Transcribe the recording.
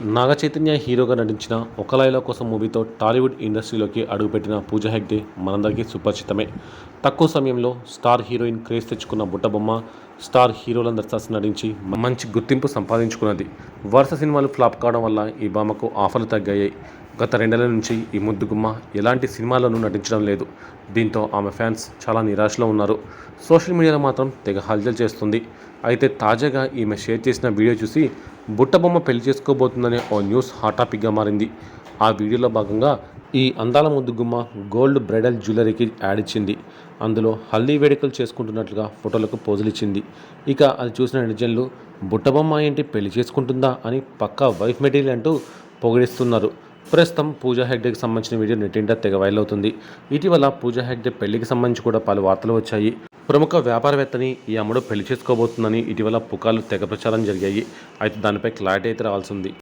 నాగ చైతన్య హీరోగా నటించిన ఒక లైలా కోసం మూవీతో టాలీవుడ్ ఇండస్ట్రీలోకి అడుగుపెట్టిన పూజా హెగ్డే మనందరికీ సుపరిచితమే. తక్కువ సమయంలో స్టార్ హీరోయిన్ క్రేజ్ తెచ్చుకున్న బుట్టబొమ్మ స్టార్ హీరోలందరితో నటించి మంచి గుర్తింపు సంపాదించుకున్నది. వరుస సినిమాలు ఫ్లాప్ కావడం వల్ల ఈ భామకు ఆఫర్లు తగ్గాయి. గత 2 నెలల నుంచి ఈ ముద్దుగుమ్మ ఎలాంటి సినిమాల్లోనూ నటించడం లేదు. దీంతో ఆమె ఫ్యాన్స్ చాలా నిరాశలో ఉన్నారు. సోషల్ మీడియాలో మాత్రం తెగ హల్చల్ చేస్తుంది. అయితే తాజాగా ఈమె షేర్ చేసిన వీడియో చూసి బుట్టబొమ్మ పెళ్లి చేసుకోబోతుందనే ఓ న్యూస్ హాట్ టాపిక్గా మారింది. ఆ వీడియోలో భాగంగా ఈ అందాల ముద్దుగుమ్మ గోల్డ్ బ్రైడల్ జ్యువెలరీకి యాడ్ ఇచ్చింది. అందులో హల్దీ వేడుకలు చేసుకుంటున్నట్లుగా ఫోటోలకు పోజులు ఇచ్చింది. ఇక అది చూసిన నెటిజన్లు బుట్టబొమ్మ ఏంటి పెళ్లి చేసుకుంటుందా అని పక్కా వైఫ్ మెటీరియల్ అంటూ పొగిడిస్తున్నారు. ప్రస్తుతం పూజా హెగ్డేకి సంబంధించిన వీడియో నెట్టింట తెగ వైరల్ అవుతుంది. ఇటీవల పూజా హెగ్డే పెళ్లికి సంబంధించి కూడా పలు వార్తలు వచ్చాయి. ప్రముఖ వ్యాపారవేత్తని ఈ అమ్మడు పెళ్లి చేసుకోబోతుందని ఇటీవల పుకార్లు తెగ ప్రచారం జరిగాయి. అయితే దానిపై క్లారిటీ అయితే రావాల్సి ఉంది.